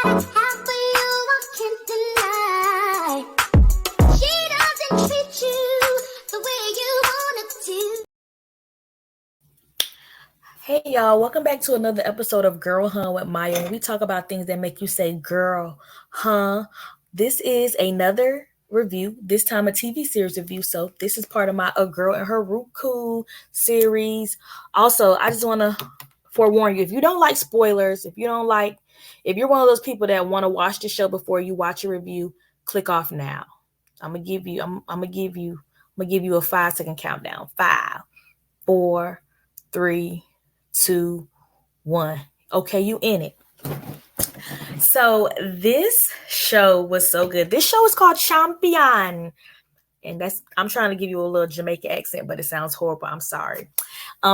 got half for you, I can't deny. She doesn't treat you the way you want it to. Hey y'all, welcome back to another episode of Girl Huh with Maya. And we talk about things that make you say girl, huh? This is another review, this time a TV series review. So this is part of my A Girl and Her Roku series. Also, I just want to forewarn you, if you don't like spoilers, if you're one of those people that want to watch the show before you watch a review, click off now. I'm gonna give you a 5-second countdown. 5, 4, 3, 2, 1. Okay, you in it. So this show was so good. This show is called Champion. And I'm trying to give you a little Jamaican accent, but it sounds horrible. I'm sorry.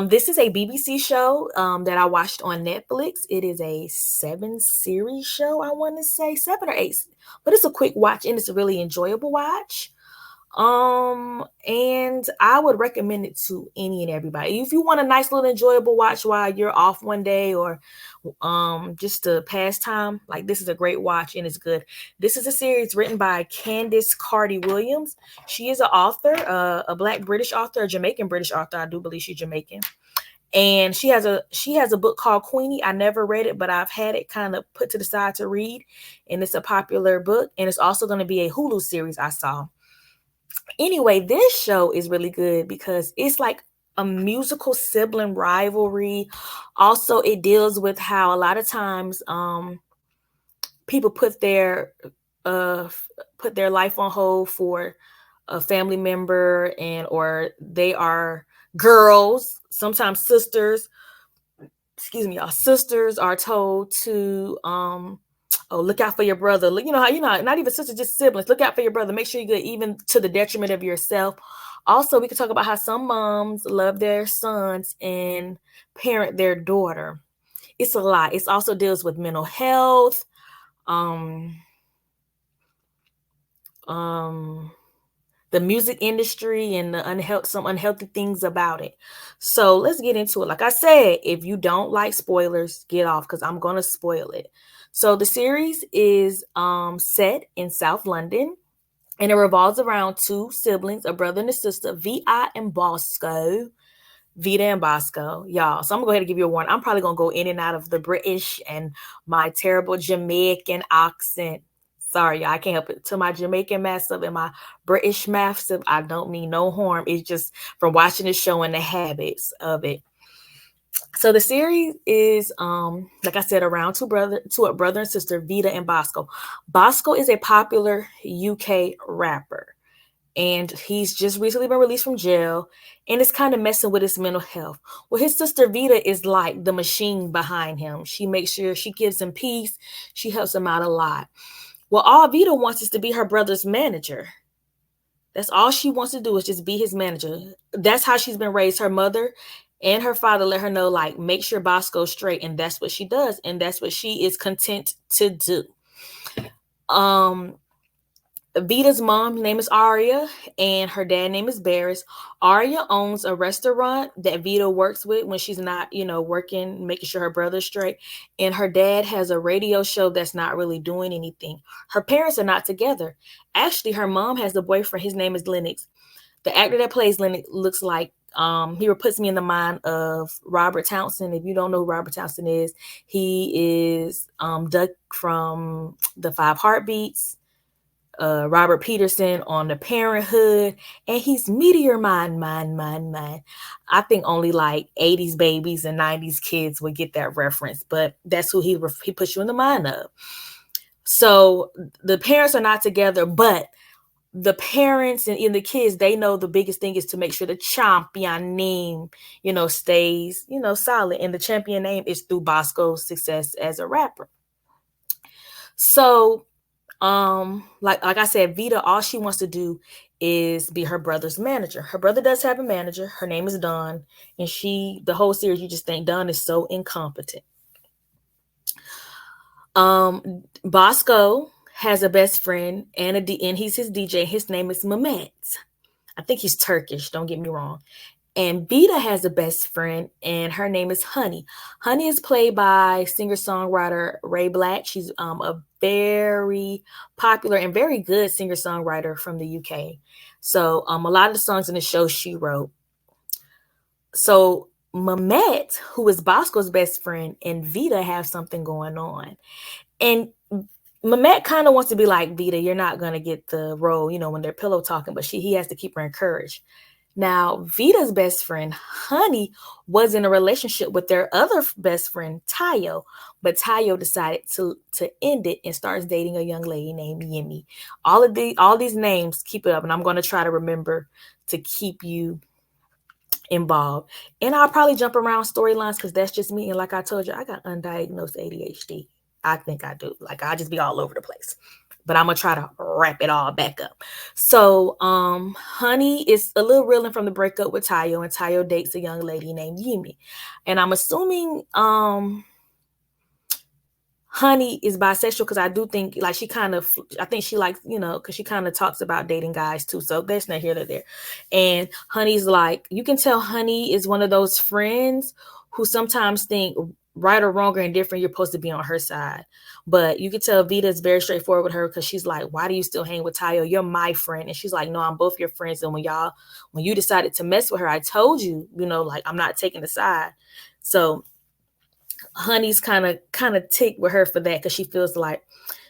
This is a BBC show that I watched on Netflix. It is a 7-series show, I want to say 7 or 8, but it's a quick watch and it's a really enjoyable watch. And I would recommend it to any and everybody. If you want a nice little enjoyable watch while you're off one day or just to pass time, like this is a great watch and it's good. This is a series written by Candice Carty Williams. She is an author, a Black British author, a Jamaican British author. I do believe she's Jamaican. And she has a book called Queenie. I never read it, but I've had it kind of put to the side to read, and it's a popular book. And it's also going to be a Hulu series I saw. Anyway, this show is really good because it's like a musical sibling rivalry. Also, it deals with how a lot of times people put their life on hold for a family member, and or they are girls, sometimes sisters. Excuse me, y'all. Sisters are told to look out for your brother. Not even sisters, just siblings. Look out for your brother. Make sure you're good, even to the detriment of yourself. Also, we can talk about how some moms love their sons and parent their daughter. It's a lot. It also deals with mental health, the music industry, and some unhealthy things about it. So let's get into it. Like I said, if you don't like spoilers, get off because I'm gonna spoil it. So the series is set in South London, and it revolves around two siblings, a brother and a sister, Vi and Bosco. Vita and Bosco, y'all. So I'm gonna go ahead and give you a warning. I'm probably gonna go in and out of the British and my terrible Jamaican accent. Sorry, y'all, I can't help it. To my Jamaican massive and my British massive, I don't mean no harm. It's just from watching the show and the habits of it. So the series is, like I said, around a brother and sister, Vita and Bosco. Bosco is a popular UK rapper, and he's just recently been released from jail, and it's kind of messing with his mental health. Well, his sister Vita is like the machine behind him. She makes sure she gives him peace. She helps him out a lot. Well, all Vita wants is to be her brother's manager. That's all she wants to do is just be his manager. That's how she's been raised. Her mother and her father let her know, like, make sure Bosco's straight, and that's what she does, and that's what she is content to do. Vita's mom's name is Aria, and her dad name is Barris. Aria owns a restaurant that Vita works with when she's not, working, making sure her brother's straight. And her dad has a radio show that's not really doing anything. Her parents are not together. Actually, her mom has a boyfriend. His name is Lennox. The actor that plays Lennox looks like, he puts me in the mind of Robert Townsend. If you don't know who Robert Townsend is, he is Doug from the 5 Heartbeats. Robert Peterson on the Parenthood, and he's Meteor Mine. I think only like 80s babies and 90s kids would get that reference, but that's who he puts you in the mind of. So the parents are not together, but the parents and the kids, they know the biggest thing is to make sure the champion name, stays, solid. And the champion name is through Bosco's success as a rapper. So like I said, Vita, all she wants to do is be her brother's manager. Her brother does have a manager. Her name is Dawn, and the whole series, you just think Dawn is so incompetent. Bosco has a best friend and he's his DJ. His name is Mehmet. I think he's Turkish, don't get me wrong. And Vita has a best friend, and her name is Honey. Honey is played by singer-songwriter Ray Black. She's a very popular and very good singer-songwriter from the UK. So a lot of the songs in the show she wrote. So Mamet, who is Bosco's best friend, and Vita have something going on. And Mamet kind of wants to be like, Vita, you're not gonna get the role, when they're pillow talking, but he has to keep her encouraged. Now, Vita's best friend, Honey, was in a relationship with their other best friend, Tayo, but Tayo decided to end it and starts dating a young lady named Yemi. All these names, keep it up, and I'm going to try to remember to keep you involved. And I'll probably jump around storylines because that's just me. And like I told you, I got undiagnosed ADHD. I think I do. Like, I just be all over the place. But I'm gonna try to wrap it all back up. So Honey is a little reeling from the breakup with Tayo, and Tayo dates a young lady named Yumi. And I'm assuming Honey is bisexual because I do think like I think she likes, because she kind of talks about dating guys too. So that's not here nor there. And Honey's like, you can tell Honey is one of those friends who sometimes think right or wrong or indifferent, you're supposed to be on her side. But you can tell Vita is very straightforward with her because she's like, why do you still hang with Tayo? You're my friend. And she's like, no, I'm both your friends. And when you decided to mess with her, I told you, like, I'm not taking the side. So Honey's kind of ticked with her for that because she feels like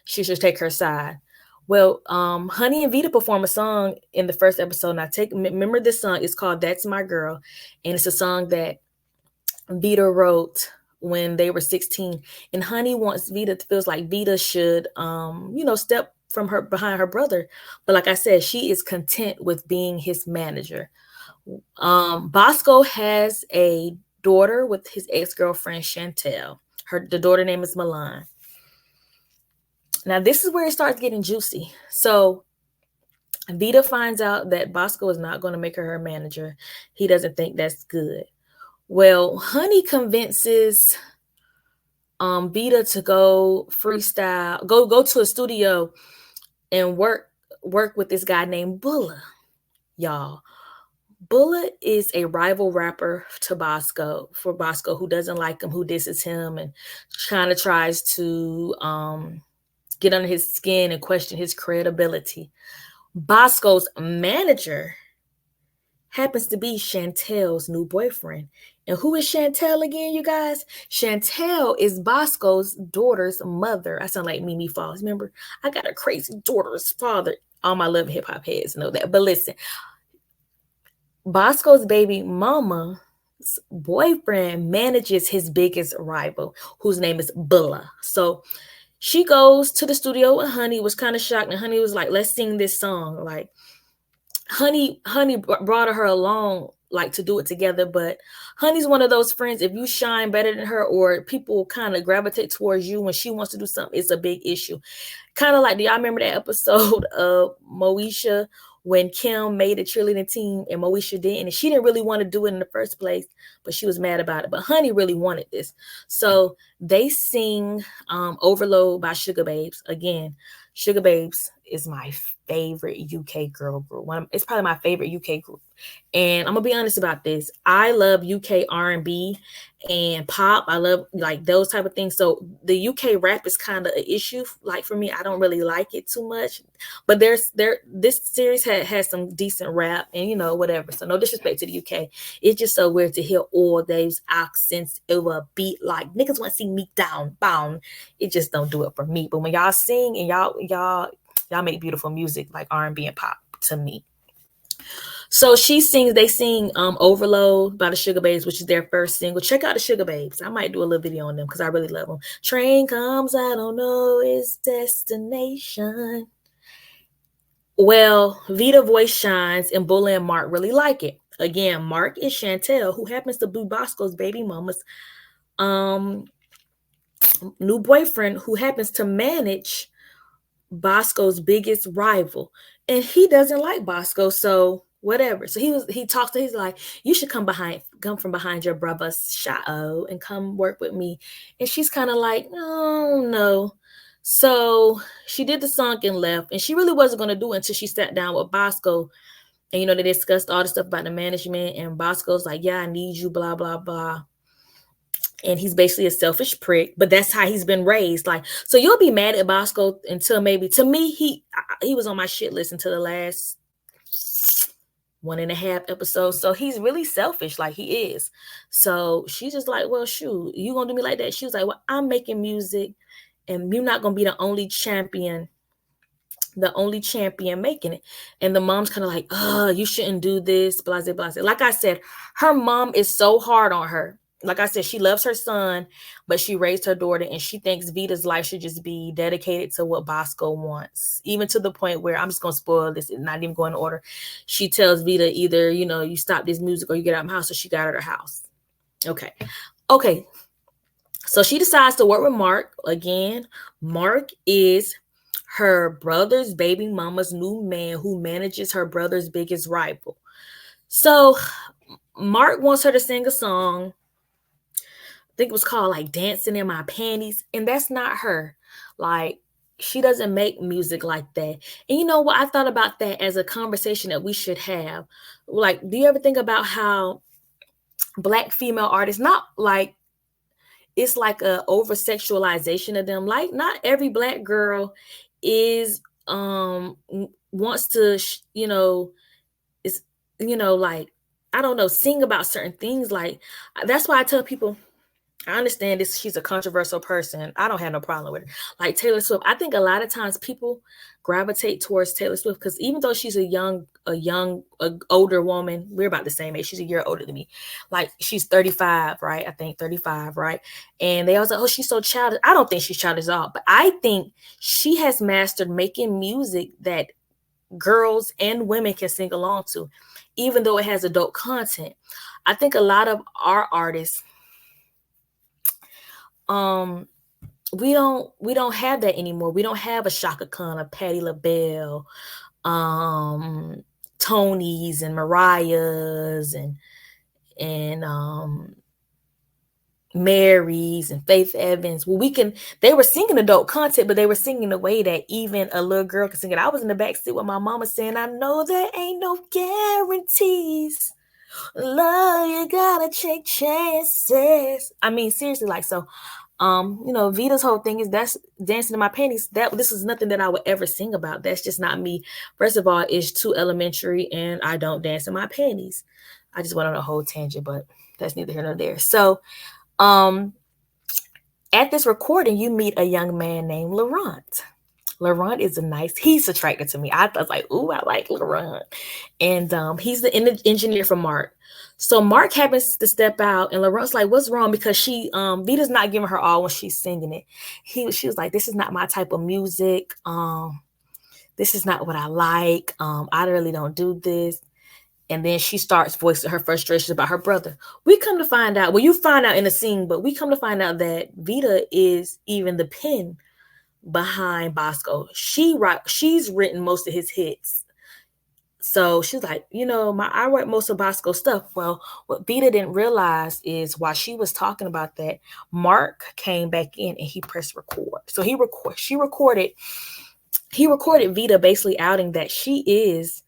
she should take her side. Well, Honey and Vita perform a song in the first episode. Now, remember this song is called "That's My Girl," and it's a song that Vita wrote when they were 16. And Honey feels like Vita should, step from her behind her brother. But like I said, she is content with being his manager. Bosco has a daughter with his ex-girlfriend Chantel. The daughter name is Milan. Now this is where it starts getting juicy. So Vita finds out that Bosco is not going to make her manager. He doesn't think that's good. Well, Honey convinces Vita to go freestyle, go to a studio and work with this guy named Bulla. Y'all, Bulla is a rival rapper to Bosco, who doesn't like him, who disses him, and kind of tries to get under his skin and question his credibility. Bosco's manager happens to be Chantel's new boyfriend. And who is Chantel again, you guys? Chantel is Bosco's daughter's mother. I sound like Mimi Falls. Remember, I got a crazy daughter's father. All my love hip hop heads know that. But listen, Bosco's baby mama's boyfriend manages his biggest rival, whose name is Bulla. So she goes to the studio with Honey, was kind of shocked. And Honey was like, let's sing this song. Like, Honey brought her along like to do it together, but Honey's one of those friends, if you shine better than her or people kind of gravitate towards you when she wants to do something, it's a big issue. Kind of like, do y'all remember that episode of Moesha when Kim made a cheerleading team and Moesha didn't? And she didn't really want to do it in the first place, but she was mad about it. But Honey really wanted this. So they sing Overload by Sugar Babes. Again, Sugar Babes is my favorite UK girl group. It's probably my favorite UK group. And I'm gonna be honest about this. I love UK R&B and pop. I love like those type of things. So the UK rap is kind of an issue. Like for me, I don't really like it too much. But this series has some decent rap and whatever. So no disrespect to the UK. It's just so weird to hear all those accents over a beat. Like niggas want to see me down, bound. It just don't do it for me. But when y'all sing and y'all make beautiful music like R&B and pop to me. So they sing Overload by the Sugar Babes, which is their first single. Check out the Sugar Babes. I might do a little video on them because I really love them. Train comes, I don't know its destination. Well, Vita voice shines and Bulla and Mark really like it. Again, Mark is Chantel, who happens to be Bosco's baby mama's new boyfriend, who happens to manage Bosco's biggest rival, and he doesn't like Bosco, so whatever. So he's like, you should come from behind your brother's shadow and come work with me. And she's kind of like, oh no. So she did the song and left, and she really wasn't going to do it until she sat down with Bosco And they discussed all the stuff about the management, and Bosco's like, yeah, I need you, blah, blah, blah. And he's basically a selfish prick, but that's how he's been raised. Like, so you'll be mad at Bosco until maybe, to me, he was on my shit list until the last 1.5 episodes. So he's really selfish, like he is. So she's just like, well, shoot, you gonna do me like that? She was like, well, I'm making music, and you're not gonna be the only champion making it. And the mom's kind of like, oh, you shouldn't do this, blah, blah, blah. Like I said, her mom is so hard on her. Like I said, she loves her son, but she raised her daughter, and she thinks Vita's life should just be dedicated to what Bosco wants. Even to the point where, I'm just going to spoil this and not even go in order. She tells Vita, either, you stop this music or you get out of my house. So she got out of her house. Okay. So she decides to work with Mark. Again, Mark is her brother's baby mama's new man who manages her brother's biggest rival. So Mark wants her to sing a song. I think it was called like Dancing in My Panties. And that's not her. Like, she doesn't make music like that. And you know what? I thought about that as a conversation that we should have. Like, do you ever think about how Black female artists, not like, it's like a over sexualization of them. Like, not every Black girl is wants to is like, I don't know, sing about certain things. Like, that's why I tell people, I understand this, she's a controversial person, I don't have no problem with her. Like Taylor Swift, I think a lot of times people gravitate towards Taylor Swift because even though she's a older woman, we're about the same age, she's a year older than me, like she's 35, right? I think 35, right? And they always like, oh, she's so childish. I don't think she's childish at all, but I think she has mastered making music that girls and women can sing along to, even though it has adult content. I think a lot of our artists, we don't have that anymore. We don't have a Shaka Khan, a Patti LaBelle, Tony's and Mariah's and Mary's and Faith Evans. Well, they were singing adult content, but they were singing in a way that even a little girl could sing it. I was in the back seat with my mama saying, I know there ain't no guarantees. Love, you gotta take chances. I mean, seriously, like, so Vita's whole thing is, that's Dancing in My Panties. This is nothing that I would ever sing about. That's just not me. First of all, it's too elementary, and I don't dance in my panties. I just went on a whole tangent, but that's neither here nor there. So, at this recording, you meet a young man named Laurent. Laurent is he's attracted to me. I was like, ooh, I like Laurent. And he's the engineer for Mark. So Mark happens to step out, and Laurent's like, what's wrong? Because Vita's not giving her all when she's singing it. She was like, this is not my type of music. This is not what I like. I really don't do this. And then she starts voicing her frustrations about her brother. We come to find out, well, you find out in the scene, but we come to find out that Vita is even the pen behind Bosco. She's written most of his hits. So she's like, I write most of Bosco's stuff. Well, what Vita didn't realize is, while she was talking about that, Mark came back in and he pressed record. So he recorded Vita basically outing that she is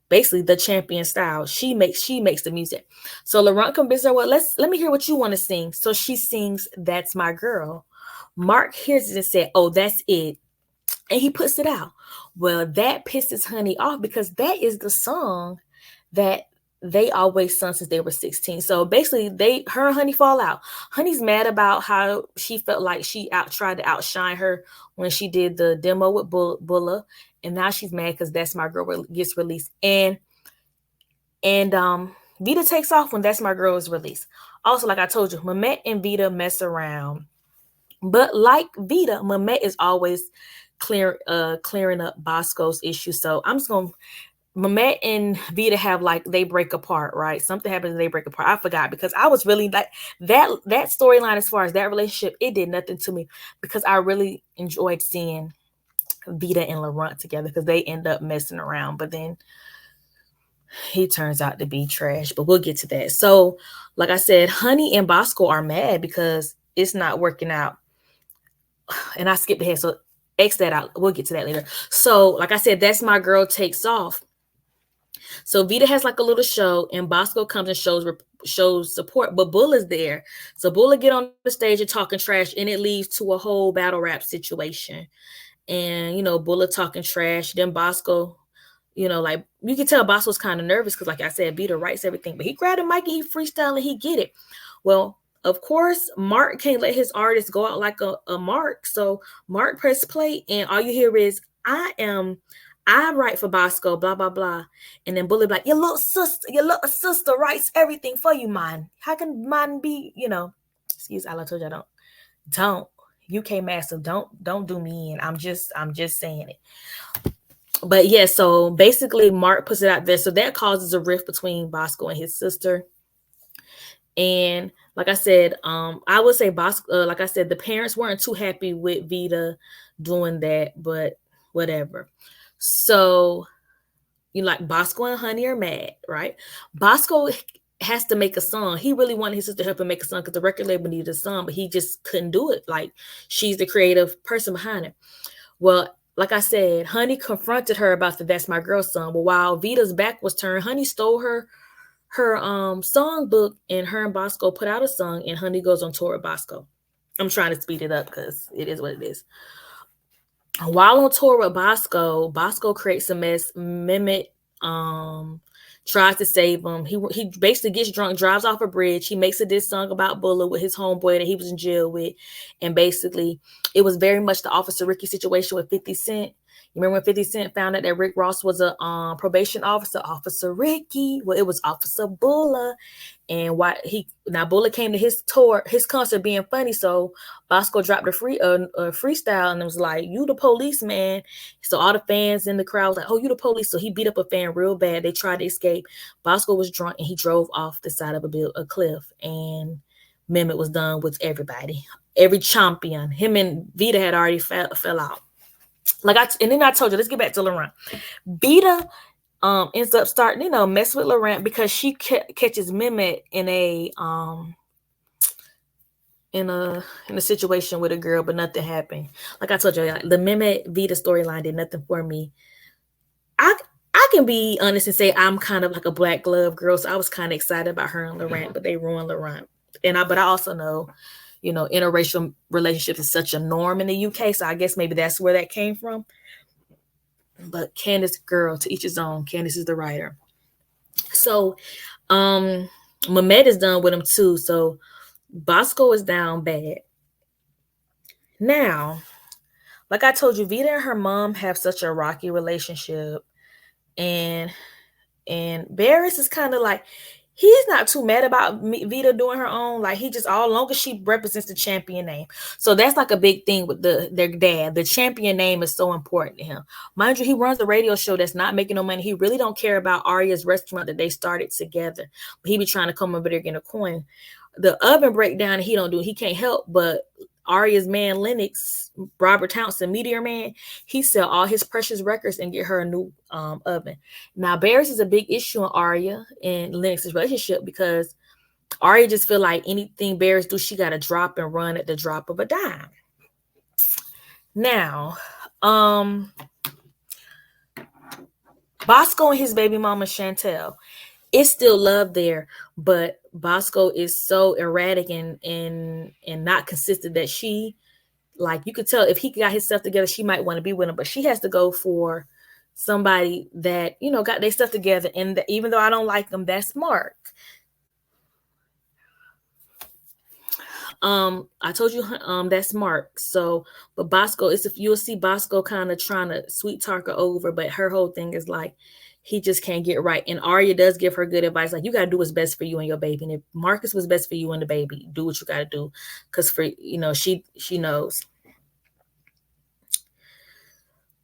basically the champion style. She makes the music. So Laurent convinces her, well, let me hear what you want to sing. So she sings That's My Girl. Mark hears it and said, oh, that's it. And he puts it out. Well, that pisses Honey off, because that is the song that they always sung since they were 16. So basically, her and Honey fall out. Honey's mad about how she felt like she tried to outshine her when she did the demo with Bulla. And now she's mad because That's My Girl gets released. And Vita takes off when That's My Girl is released. Also, like I told you, Mehmet and Vita mess around. But like Vita, Mehmet is always clearing up Bosco's issues. So I'm just going, Mehmet and Vita have, like, they break apart, right? Something happens and they break apart. I forgot, because I was really like that storyline, as far as that relationship, it did nothing to me, because I really enjoyed seeing Vita and Laurent together, because they end up messing around, but then he turns out to be trash. But we'll get to that. So, like I said, Honey and Bosco are mad because it's not working out. And I skipped ahead, so X that out. We'll get to that later. So, like I said, That's My Girl takes off. So Vita has like a little show, and Bosco comes and shows support, but Bulla's there. So Bulla get on the stage and talking trash, and it leads to a whole battle rap situation. And Bulla talking trash. Then Bosco, like you can tell Bosco's kind of nervous because, like I said, Vita writes everything, but he grabbed a mic and he freestyle and he get it. Well, of course, Mark can't let his artist go out like a Mark. So Mark press play, and all you hear is I write for Bosco, blah blah blah, and then Bully like, your little sister writes everything for you, man. How can man be, Excuse, I told you I don't. UK Massive, don't do me in. I'm just saying it. But yeah, so basically Mark puts it out there, so that causes a rift between Bosco and his sister. And like I said, I would say Bosco, like I said, the parents weren't too happy with Vita doing that, but whatever. So like Bosco and Honey are mad, right? Bosco has to make a song. He really wanted his sister to help him make a song because the record label needed a song, but he just couldn't do it. Like, she's the creative person behind it. Well, like I said, Honey confronted her about the That's My Girl song. But while Vita's back was turned, Honey stole her song book, and her and Bosco put out a song, and Honey goes on tour with Bosco. I'm trying to speed it up because it is what it is. While on tour with Bosco creates a mess. Mehmet tries to save him. He basically gets drunk, drives off a bridge. He makes a diss song about Bulla with his homeboy that he was in jail with. And basically, it was very much the Officer Ricky situation with 50 Cent. You remember when 50 Cent found out that Rick Ross was a probation officer, Officer Ricky? Well, it was Officer Bulla. And Bulla came to his concert being funny. So Bosco dropped a freestyle and it was like, "You the police, man." So all the fans in the crowd was like, "Oh, you the police." So he beat up a fan real bad. They tried to escape. Bosco was drunk and he drove off the side of a cliff. And Mehmet was done with everybody, every champion. Him and Vita had already fell out. And then I told you, let's get back to Laurent. Vita ends up starting, mess with Laurent because she catches Mehmet in a situation with a girl, but nothing happened. Like I told you, the Mehmet Vita storyline did nothing for me. I can be honest and say I'm kind of like a black glove girl, so I was kind of excited about her and Laurent, but they ruined Laurent. But I also know, interracial relationships is such a norm in the UK, so I guess maybe that's where that came from. But Candace, girl, to each his own. Candace is the writer. So Mehmet is done with him too. So Bosco is down bad. Now, like I told you, Vita and her mom have such a rocky relationship. And Barris is kind of like, he's not too mad about Vita doing her own. Like, he just, all long as she represents the champion name. So that's like a big thing with their dad. The champion name is so important to him. Mind you, he runs a radio show that's not making no money. He really don't care about Arya's restaurant that they started together. But he be trying to come over there getting a coin. The oven breakdown, he don't do. He can't help but Arya's man Lennox, Robert Townsend, Meteor Man, he sell all his precious records and get her a new oven. Now, Barris is a big issue in Arya and Lennox's relationship because Arya just feel like anything Barris do, she got to drop and run at the drop of a dime. Now, Bosco and his baby mama Chantel, it's still love there, but Bosco is so erratic and not consistent that she, like, you could tell if he got his stuff together, she might want to be with him, but she has to go for somebody that, got their stuff together. And even though I don't like them, that's Mark. I told you, that's Mark. So, but Bosco is, if you'll see Bosco kind of trying to sweet talk her over, but her whole thing is like, he just can't get right. And Arya does give her good advice. Like, you got to do what's best for you and your baby. And if Marcus was best for you and the baby, do what you got to do. Cause she knows.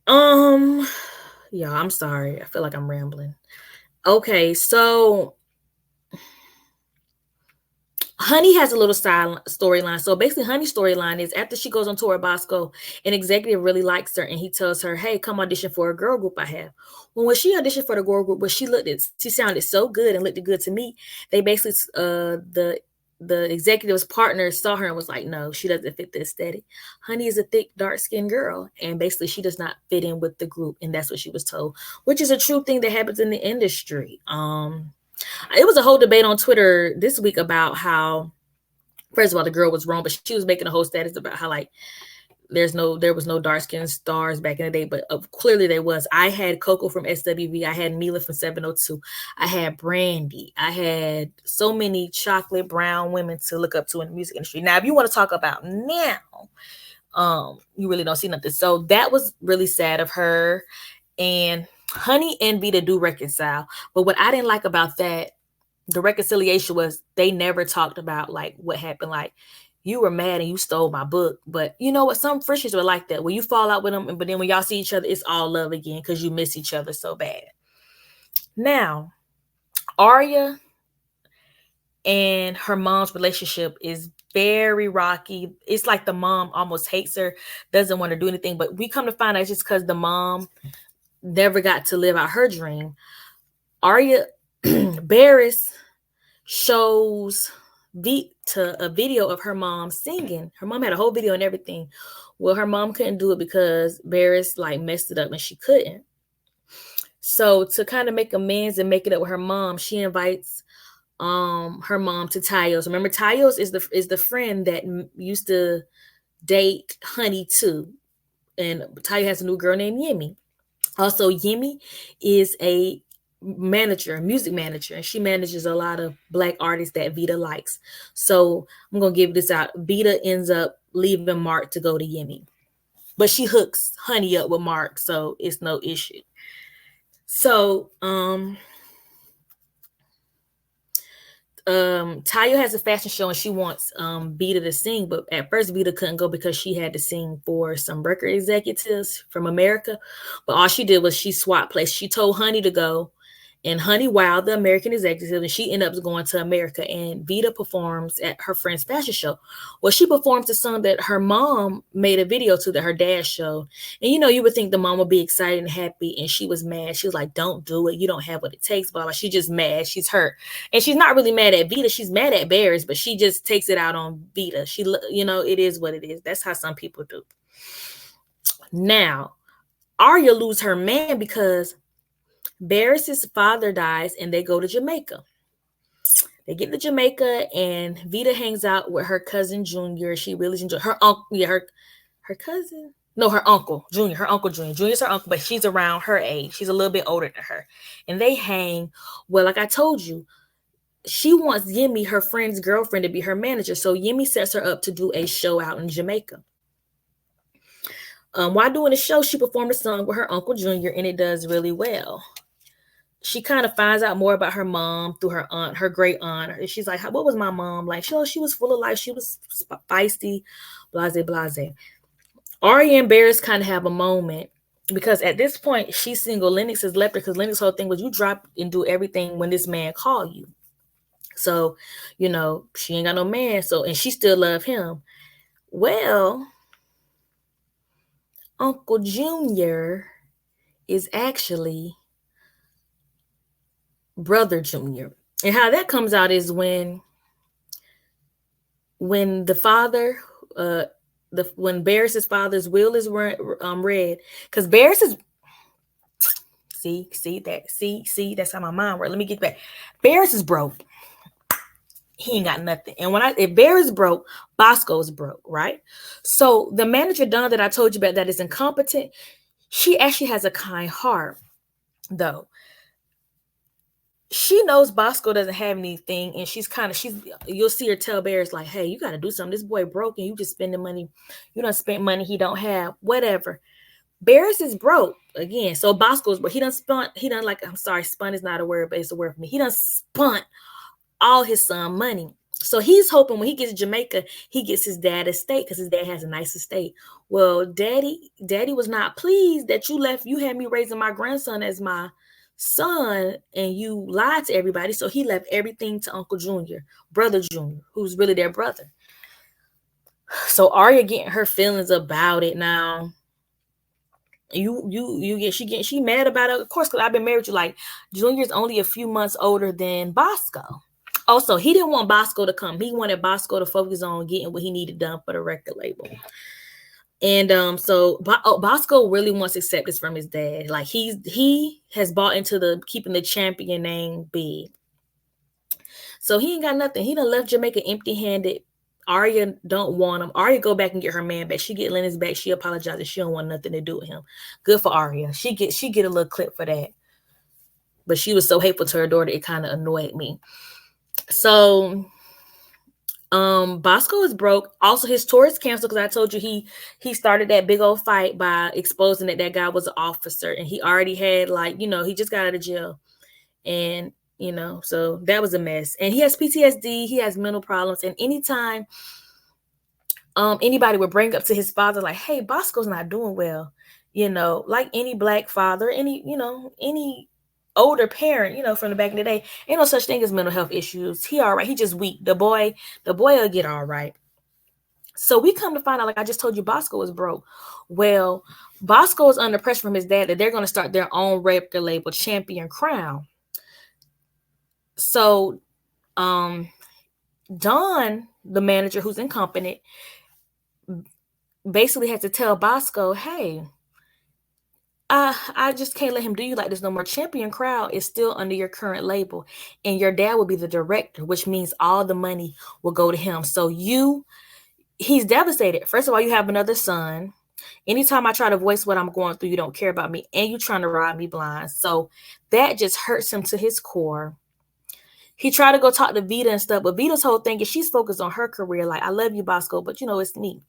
Yeah, I'm sorry. I feel like I'm rambling. Okay. So Honey has a little storyline. So basically, Honey's storyline is after she goes on tour with Bosco, an executive really likes her, and he tells her, "Hey, come audition for a girl group I have." Well, when she auditioned for the girl group, she sounded so good and looked good to me. They basically, the the executive's partner saw her and was like, no, she doesn't fit the aesthetic. Honey is a thick, dark-skinned girl, and basically she does not fit in with the group, and that's what she was told, which is a true thing that happens in the industry. It was a whole debate on Twitter this week about how, first of all, the girl was wrong, but she was making a whole status about how like there was no dark skinned stars back in the day, but clearly there was. I had Coco from SWV, I had Mila from 702, I had Brandy, I had so many chocolate brown women to look up to in the music industry. Now, if you want to talk about now, you really don't see nothing. So that was really sad of her. And Honey and Vita do reconcile, but what I didn't like about that, the reconciliation, was they never talked about like what happened. Like, you were mad and you stole my book, but you know what? Some friendships were like that, where you fall out with them, but then when y'all see each other, it's all love again because you miss each other so bad. Now, Arya and her mom's relationship is very rocky. It's like the mom almost hates her, doesn't want to do anything, but we come to find out just because the mom never got to live out her dream. Arya Barris shows to a video of her mom singing. Her mom had a whole video and everything. Well, her mom couldn't do it because Barris like messed it up and she couldn't. So to kind of make amends and make it up with her mom, she invites her mom to Tyos. Remember, Tyos is the friend that used to date Honey too. And Tayo has a new girl named Yemi. Also, Yemi is a music manager, and she manages a lot of Black artists that Vita likes. So I'm gonna give this out. Vita ends up leaving Mark to go to Yemi, but she hooks Honey up with Mark, so it's no issue. So Tayo has a fashion show and she wants Vita to sing, but at first Vita couldn't go because she had to sing for some record executives from America. But all she did was she swapped places. She told Honey to go, and Honey wowed the American executive, and she ended up going to America. And Vita performs at her friend's fashion show. Well, she performs a song that her mom made a video to that her dad showed. And you would think the mom would be excited and happy, and she was mad. She was like, "Don't do it. You don't have what it takes." Blah blah. She's just mad. She's hurt, and she's not really mad at Vita. She's mad at Barris, but she just takes it out on Vita. It is what it is. That's how some people do. Now, Arya loses her man because Barris's father dies and they go to Jamaica. They get to Jamaica and Vita hangs out with her cousin Junior. She really enjoys her uncle. Yeah, her cousin. No, her uncle Junior. Her uncle Junior. Junior's her uncle, but she's around her age. She's a little bit older than her, and they hang. Well, like I told you, she wants Yemi, her friend's girlfriend, to be her manager. So Yemi sets her up to do a show out in Jamaica. While doing the show, she performed a song with her uncle Junior, and it does really well. She kind of finds out more about her mom through her aunt, her great aunt. She's like, what was my mom like? She was full of life. She was feisty, blase, blase. Arya and Barris kind of have a moment because at this point, she's single. Lennox has left her because Lennox's whole thing was you drop and do everything when this man call you. So, she ain't got no man. So, and she still love him. Well, Uncle Junior is actually Brother Junior. And how that comes out is when the father, when Barris's father's will is read, because Barris is, see, that's how my mind works. Let me get back. Barris is broke. He ain't got nothing. And if Barris broke, Bosco's broke, right? So the manager Don that I told you about that is incompetent, she actually has a kind heart, though. She knows Bosco doesn't have anything, and you'll see her tell Barris like, hey, you got to do something. This boy broke, and you just spending money. You don't spend money he don't have, whatever. Barris is broke again. So Bosco's, but spun is not a word, but it's a word for me. He done spent all his son money. So he's hoping when he gets to Jamaica, he gets his dad estate because his dad has a nice estate. Well, daddy was not pleased that you had me raising my grandson as my son and you lied to everybody. So he left everything to Uncle Junior, Brother Junior, who's really their brother. So Arya getting her feelings about it now. She mad about it, of course, because I've been married to Junior's only a few months older than Bosco. Also, he didn't want Bosco to come. He wanted Bosco to focus on getting what he needed done for the record label. And so Bosco really wants acceptance from his dad. Like he has bought into the keeping the champion name big. So he ain't got nothing. He done left Jamaica empty-handed. Arya don't want him. Arya go back and get her man back. She get Lennox back. She apologizes. She don't want nothing to do with him. Good for Arya. She get a little clip for that. But she was so hateful to her daughter, it kind of annoyed me. So Bosco is broke. Also, his tour is canceled because I told you he started that big old fight by exposing that guy was an officer, and he already had, like, he just got out of jail, and so that was a mess. And he has PTSD. He has mental problems, and anytime anybody would bring up to his father like, "Hey, Bosco's not doing well," like any black father, any older parent, from the back in the day, ain't no such thing as mental health issues. He all right. He just weak. The boy will get all right. So we come to find out, like I just told you, Bosco is broke. Well, Bosco is under pressure from his dad that they're going to start their own record label, Champion Crown. So Don, the manager who's incompetent, basically had to tell Bosco, "Hey, I just can't let him do you like this no more. Champion Crown is still under your current label, and your dad will be the director, which means all the money will go to him. So he's devastated. First of all, you have another son. Anytime I try to voice what I'm going through, you don't care about me, and you trying to ride me blind. So that just hurts him to his core. He tried to go talk to Vita and stuff, but Vita's whole thing is she's focused on her career. Like, I love you, Bosco, but it's me.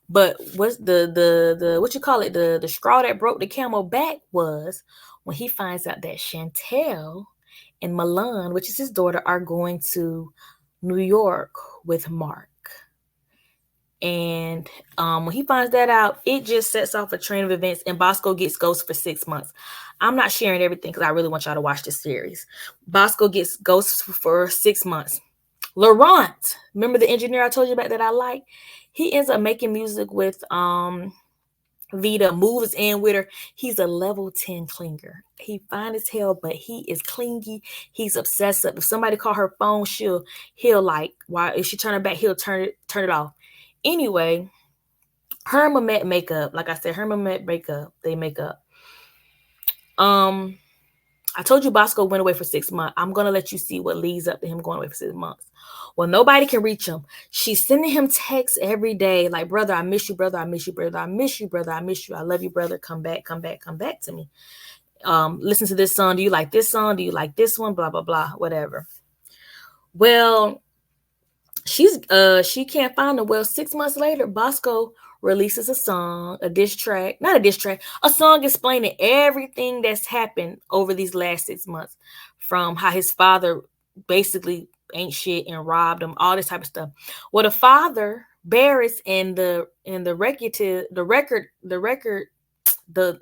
But what's the what you call it, the straw that broke the camel back was when he finds out that Chantel and Milan, which is his daughter, are going to New York with Mark. And when he finds that out, it just sets off a train of events, and Bosco gets ghost for 6 months. I'm not sharing everything because I really want y'all to watch this series. Bosco gets ghost for 6 months. Laurent, remember the engineer I told you about that I like? He ends up making music with Vita, moves in with her. He's a level 10 clinger. He fine as hell, but he is clingy. He's obsessive. If somebody call her phone, he'll like, why if she turn her back, he'll turn it off. Anyway, her and Mamet make up. Like I said, her and Mamet make up. They make up. I told you Bosco went away for 6 months. I'm going to let you see what leads up to him going away for 6 months. Well, nobody can reach him. She's sending him texts every day. Like, brother, I miss you, brother. I miss you, brother. I miss you, brother. I miss you. I love you, brother. Come back, come back, come back to me. Listen to this song. Do you like this song? Do you like this one? Blah, blah, blah, whatever. Well, she can't find him. Well, 6 months later, Bosco releases a song, a song explaining everything that's happened over these last 6 months, from how his father basically ain't shit and robbed him, all this type of stuff. Well, the father, Barris, and the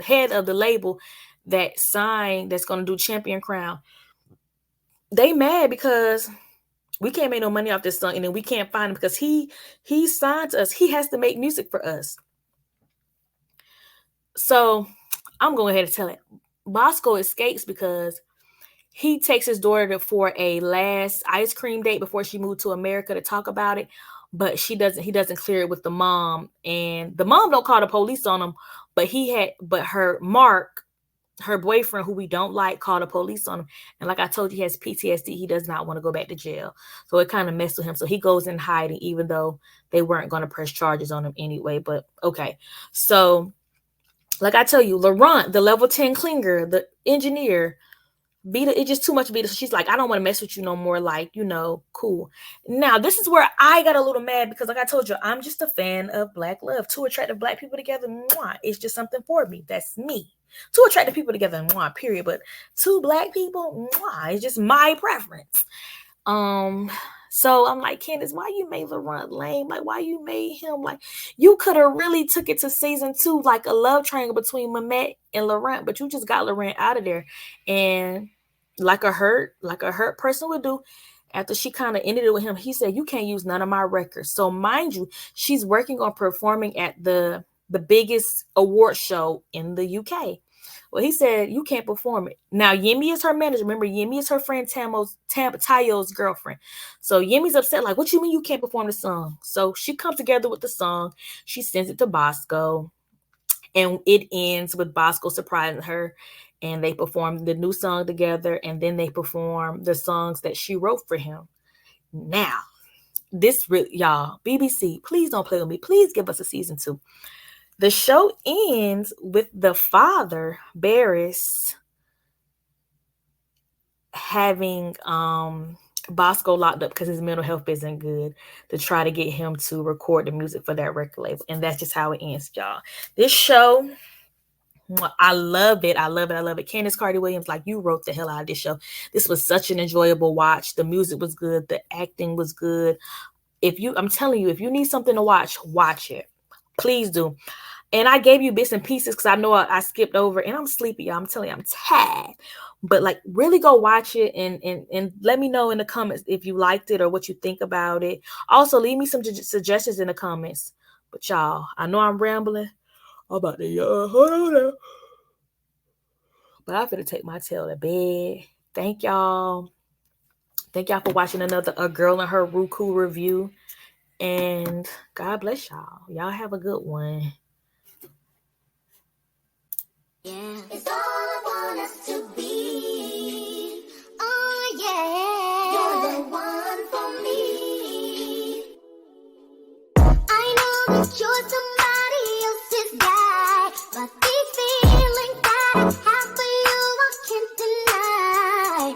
head of the label that's going to do Champion Crown, they mad because we can't make no money off this song, and then we can't find him because he signed to us. He has to make music for us. So I'm going ahead and tell it. Bosco escapes because he takes his daughter for a last ice cream date before she moved to America to talk about it, but he doesn't clear it with the mom, and the mom don't call the police on him, but her boyfriend, who we don't like, called the police on him. And like I told you, he has PTSD. He does not want to go back to jail. So it kind of messed with him. So he goes in hiding, even though they weren't going to press charges on him anyway. But okay. So like I tell you, Laurent, the level 10 clinger, the engineer, Vita, it's just too much Vita. So she's like, I don't want to mess with you no more. Like, cool. Now, this is where I got a little mad because, like I told you, I'm just a fan of Black love. Two attractive Black people together, mwah, it's just something for me. That's me. Two attractive people together, mwah, period. But two Black people, mwah, it's just my preference. So I'm like, Candace, why you made Laurent lame? Like, why you made him like, you could have really took it to season 2, like a love triangle between Mamet and Laurent, but you just got Laurent out of there. And like a hurt person would do, after she kind of ended it with him, he said, you can't use none of my records. So mind you, she's working on performing at the biggest award show in the UK. Well, he said, you can't perform it. Now, Yemi is her manager. Remember, Yemi is her friend Tayo's girlfriend. So Yemi's upset, like, what you mean you can't perform the song? So she comes together with the song. She sends it to Bosco. And it ends with Bosco surprising her. And they perform the new song together. And then they perform the songs that she wrote for him. Now, this really, y'all, BBC, please don't play with me. Please give us a season 2. The show ends with the father, Barris, having Bosco locked up because his mental health isn't good, to try to get him to record the music for that record label. And that's just how it ends, y'all. This show, I love it. I love it. I love it. Candace Carter Williams, like, you wrote the hell out of this show. This was such an enjoyable watch. The music was good. The acting was good. I'm telling you, if you need something to watch it. Please do. And I gave you bits and pieces because I know I skipped over, and I'm sleepy, y'all. I'm telling you, I'm tired. But like, really go watch it and let me know in the comments if you liked it or what you think about it. Also, leave me some suggestions in the comments. But y'all, I know I'm rambling. I'm about to hold on now. But I'm gonna take my tail to bed. Thank y'all. Thank y'all for watching another A Girl and Her Roku review. And God bless y'all. Y'all have a good one. Yeah, it's all I want us to be. Oh yeah, you're the one for me. I know that you're the